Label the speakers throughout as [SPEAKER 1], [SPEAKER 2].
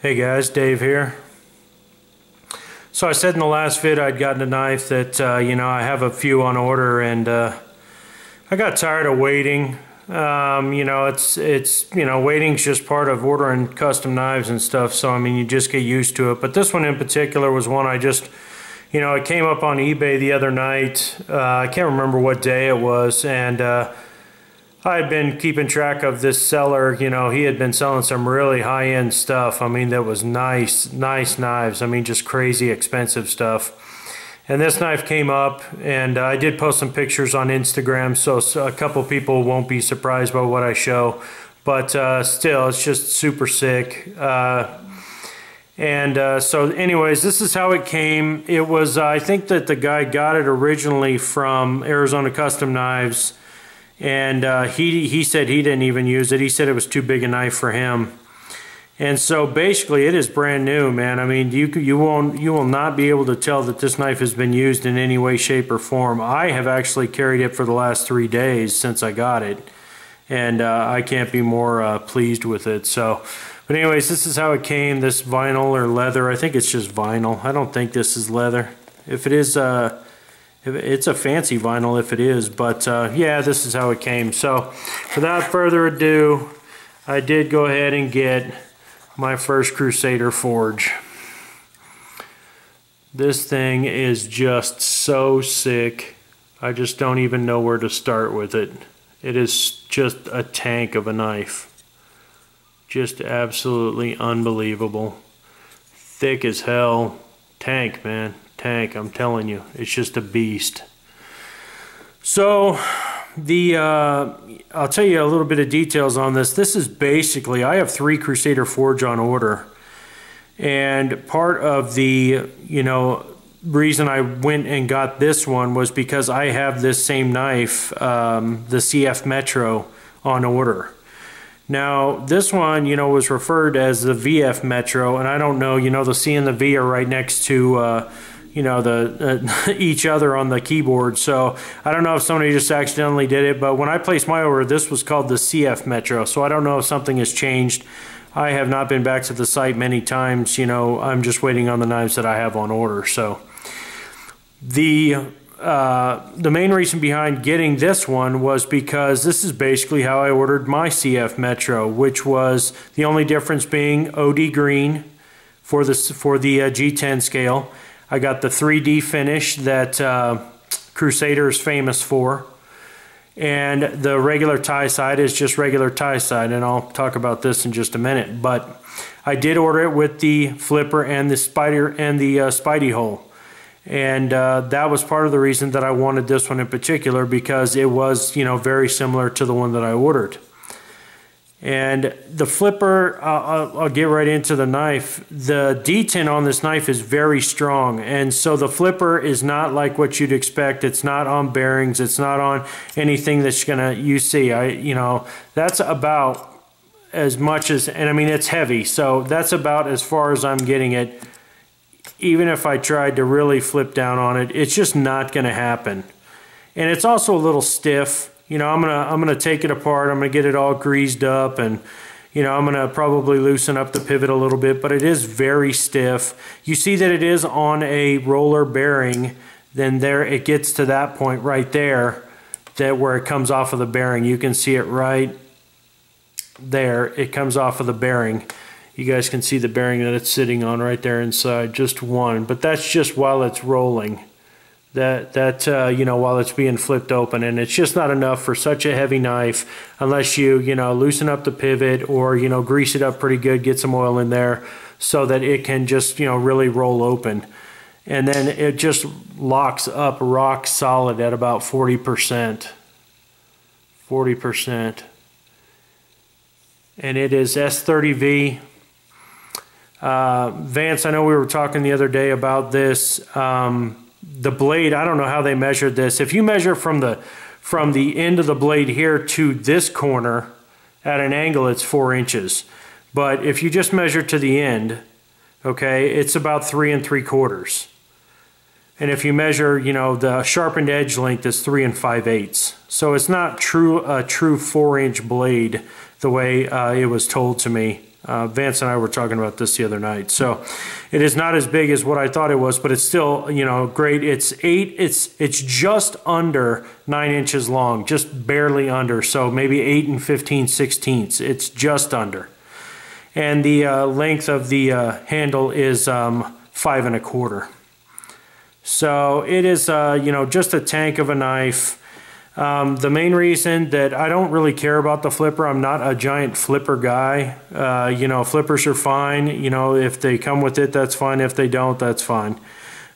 [SPEAKER 1] Hey guys, Dave here. So I said in the last vid I'd gotten a knife that, I have a few on order, and I got tired of waiting. Waiting's just part of ordering custom knives and stuff, so I mean, you just get used to it. But this one in particular was one I just, it came up on eBay the other night. I can't remember what day it was, and I had been keeping track of this seller. He had been selling some really high-end stuff. I mean, that was nice knives. I mean, just crazy expensive stuff. And this knife came up, and I did post some pictures on Instagram, so a couple people won't be surprised by what I show. But still, it's just super sick. So anyways, this is how it came. It was, I think that the guy got it originally from Arizona Custom Knives. And he said he didn't even use it. He said it was too big a knife for him. And so basically it is brand new, man. I mean, you will not be able to tell that this knife has been used in any way, shape, or form. I have actually carried it for the last 3 days since I got it, and I can't be more pleased with it. So, but anyways, this is how it came. This vinyl or leather. I think it's just vinyl. I don't think this is leather. If it is, it's a fancy vinyl if it is, but yeah, this is how it came. So without further ado, I did go ahead and get my first Crusader forge. This thing is just so sick. I just don't even know where to start with it. It is just a tank of a knife. Just absolutely unbelievable. Thick as hell. Tank, man. Tank, I'm telling you, it's just a beast. So I'll tell you a little bit of details on this. This is basically, I have 3 Crusader forge on order, and part of the reason I went and got this one was because I have this same knife, the CF Metro, on order. Now this one was referred as the VF Metro, and I don't know, the C and the V are right next to each other on the keyboard, so I don't know if somebody just accidentally did it, but when I placed my order, this was called the CF Metro, so I don't know if something has changed. I have not been back to the site many times. I'm just waiting on the knives that I have on order. So the main reason behind getting this one was because this is basically how I ordered my CF Metro, which was the only difference being OD green for the G10 scale. I got the 3D finish that Crusader is famous for, and the regular tie side is just regular tie side, and I'll talk about this in just a minute. But I did order it with the flipper and the spidey hole, and that was part of the reason that I wanted this one in particular, because it was very similar to the one that I ordered. And the flipper, I'll get right into the knife. The detent on this knife is very strong, and so the flipper is not like what you'd expect. It's not on bearings. It's not on anything that's you see. That's about as much as, and I mean, it's heavy, so that's about as far as I'm getting it. Even if I tried to really flip down on it, it's just not going to happen. And it's also a little stiff. I'm gonna take it apart. I'm gonna get it all greased up, and I'm gonna probably loosen up the pivot a little bit, but it is very stiff. You see that it is on a roller bearing. Then there it gets to that point right there, where it comes off of the bearing. You can see it right there. It comes off of the bearing. You guys can see the bearing that it's sitting on right there inside, just one. But that's just while it's rolling. While it's being flipped open, and it's just not enough for such a heavy knife unless you loosen up the pivot, or grease it up pretty good, get some oil in there so that it can just really roll open, and then it just locks up rock solid at about 40%, and it is S30V. Vance, I know we were talking the other day about this. The blade, I don't know how they measured this. If you measure from the end of the blade here to this corner at an angle, it's 4 inches. But if you just measure to the end, okay, it's about 3 3/4. And if you measure, the sharpened edge length is 3 5/8. So it's not a true 4-inch blade the way it was told to me. Vance and I were talking about this the other night. So it is not as big as what I thought it was, but it's still, you know, great. It's just under 9 inches long, just barely under. So maybe 8 15/16. It's just under. And the length of the handle is 5 1/4. So it is, you know, just a tank of a knife. The main reason that I don't really care about the flipper, I'm not a giant flipper guy. You know, flippers are fine. You know, if they come with it, that's fine. If they don't, that's fine.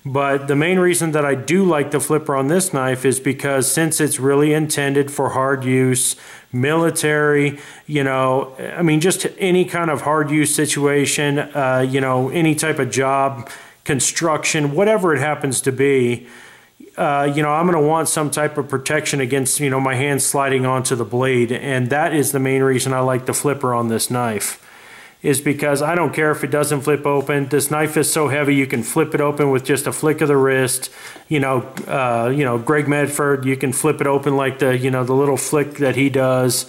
[SPEAKER 1] But the main reason that I do like the flipper on this knife is because since it's really intended for hard use, military, you know, I mean, just any kind of hard use situation, you know, any type of job, construction, whatever it happens to be, you know, I'm going to want some type of protection against, you know, my hand sliding onto the blade. And that is the main reason I like the flipper on this knife, is because I don't care if it doesn't flip open. This knife is so heavy you can flip it open with just a flick of the wrist. You know, Greg Medford, you can flip it open like the, you know, the little flick that he does.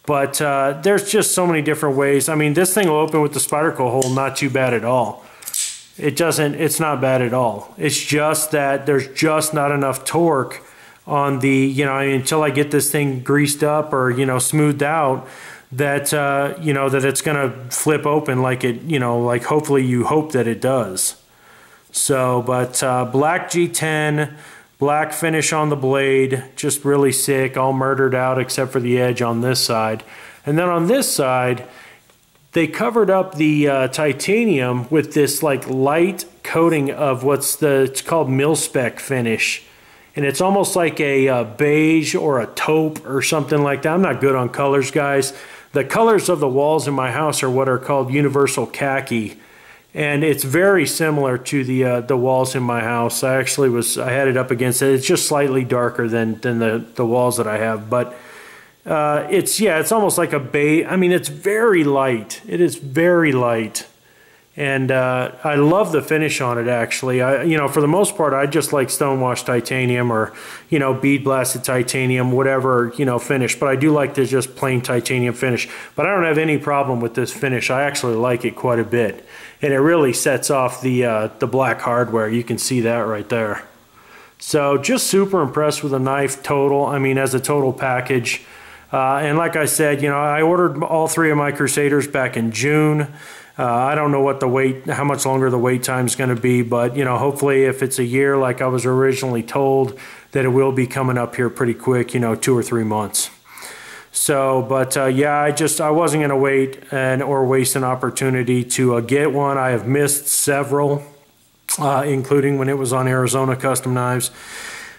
[SPEAKER 1] But there's just so many different ways. I mean, this thing will open with the spiracle hole, not too bad at all. It's not bad at all. It's just that there's just not enough torque on the, you know, I mean, until I get this thing greased up or, you know, smoothed out, that, you know, that it's going to flip open like it, you know, like hopefully you hope that it does. So, but black G10, black finish on the blade, just really sick, all murdered out except for the edge on this side. And then on this side, they covered up the titanium with this like light coating of it's called mil-spec finish. And it's almost like a beige or a taupe or something like that. I'm not good on colors, guys. The colors of the walls in my house are what are called universal khaki. And it's very similar to the walls in my house. I had it up against it. It's just slightly darker than the walls that I have. But it's almost like a beige. I mean, it's very light. It is very light. And I love the finish on it, actually. You know, for the most part, I just like stonewashed titanium or, you know, bead blasted titanium, whatever, you know, finish. But I do like the just plain titanium finish. But I don't have any problem with this finish. I actually like it quite a bit. And it really sets off the black hardware. You can see that right there. So just super impressed with the knife total. I mean, as a total package. And like I said, you know, I ordered all 3 of my Crusaders back in June. I don't know what how much longer the wait time is going to be, but, you know, hopefully if it's a year like I was originally told, that it will be coming up here pretty quick, you know, 2 or 3 months. So, but yeah, I wasn't going to wait or waste an opportunity to get one. I have missed several, including when it was on Arizona Custom Knives.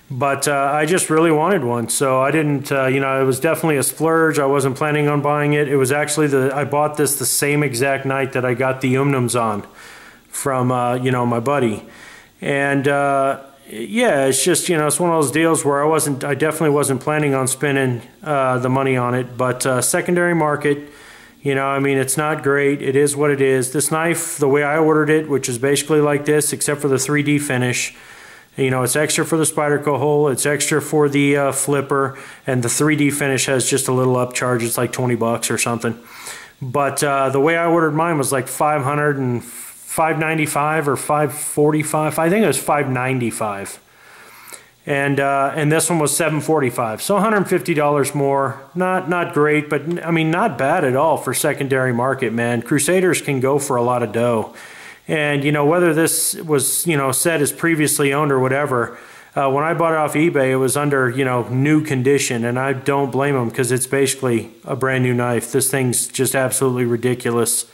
[SPEAKER 1] But I just really wanted one, so I didn't, you know, it was definitely a splurge. I wasn't planning on buying it. It was actually I bought this the same exact night that I got the Umnums on from, you know, my buddy. And yeah, it's just, you know, it's one of those deals where I definitely wasn't planning on spending the money on it. But secondary market, you know, I mean, it's not great. It is what it is. This knife, the way I ordered it, which is basically like this, except for the 3D finish. You know, it's extra for the spiracle hole, it's extra for the flipper, and the 3D finish has just a little upcharge. It's like 20 bucks or something. But the way I ordered mine was like $595 or $545. I think it was $595. And this one was $745. So $150 more. Not great, but I mean, not bad at all for secondary market, man. Crusaders can go for a lot of dough. And, you know, whether this was, you know, said as previously owned or whatever, when I bought it off eBay, it was under, you know, new condition. And I don't blame them because it's basically a brand new knife. This thing's just absolutely ridiculous.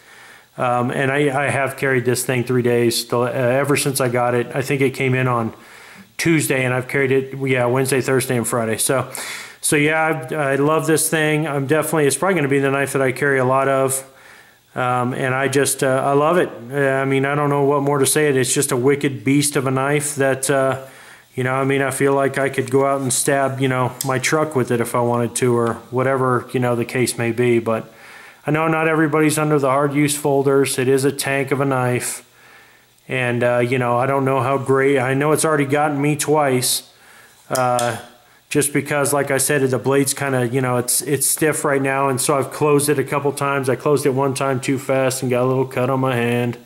[SPEAKER 1] And I have carried this thing 3 days ever since I got it. I think it came in on Tuesday and I've carried it, yeah, Wednesday, Thursday, and Friday. So yeah, I love this thing. It's probably going to be the knife that I carry a lot of. And I just, I love it. I mean, I don't know what more to say. It's just a wicked beast of a knife that, you know, I mean, I feel like I could go out and stab, you know, my truck with it if I wanted to, or whatever, you know, the case may be. But I know not everybody's under the hard use folders. It is a tank of a knife. And, you know, I don't know how great, I know it's already gotten me twice. just because, like I said, the blade's kind of, you know, it's stiff right now, and so I've closed it a couple times. I closed it one time too fast and got a little cut on my hand.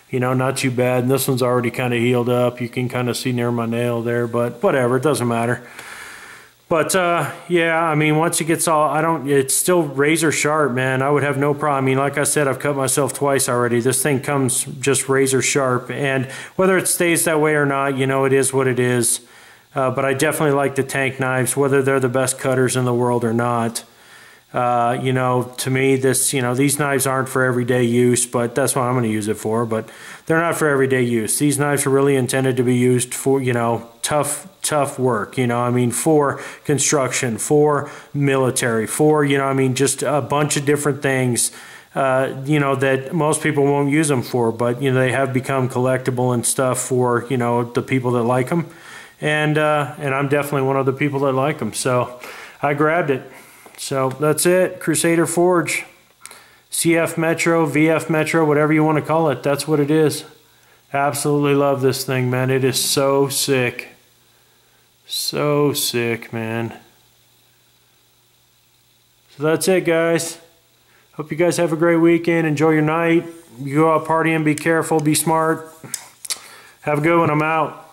[SPEAKER 1] You know, not too bad. And this one's already kind of healed up. You can kind of see near my nail there, but whatever, it doesn't matter. But yeah, I mean, once it gets all, it's still razor sharp, man. I would have no problem. I mean, like I said, I've cut myself twice already. This thing comes just razor sharp, and whether it stays that way or not, you know, it is what it is. But I definitely like the tank knives, whether they're the best cutters in the world or not. You know, to me, these knives aren't for everyday use, but that's what I'm going to use it for. But they're not for everyday use. These knives are really intended to be used for, you know, tough work. You know, I mean, for construction, for military, for, you know, I mean, just a bunch of different things. You know, that most people won't use them for, but you know, they have become collectible and stuff for, you know, the people that like them. And I'm definitely one of the people that like them. So I grabbed it. So that's it. Crusader Forge. CF Metro, VF Metro, whatever you want to call it. That's what it is. Absolutely love this thing, man. It is so sick. So sick, man. So that's it, guys. Hope you guys have a great weekend. Enjoy your night. You go out partying. Be careful. Be smart. Have a good one. I'm out.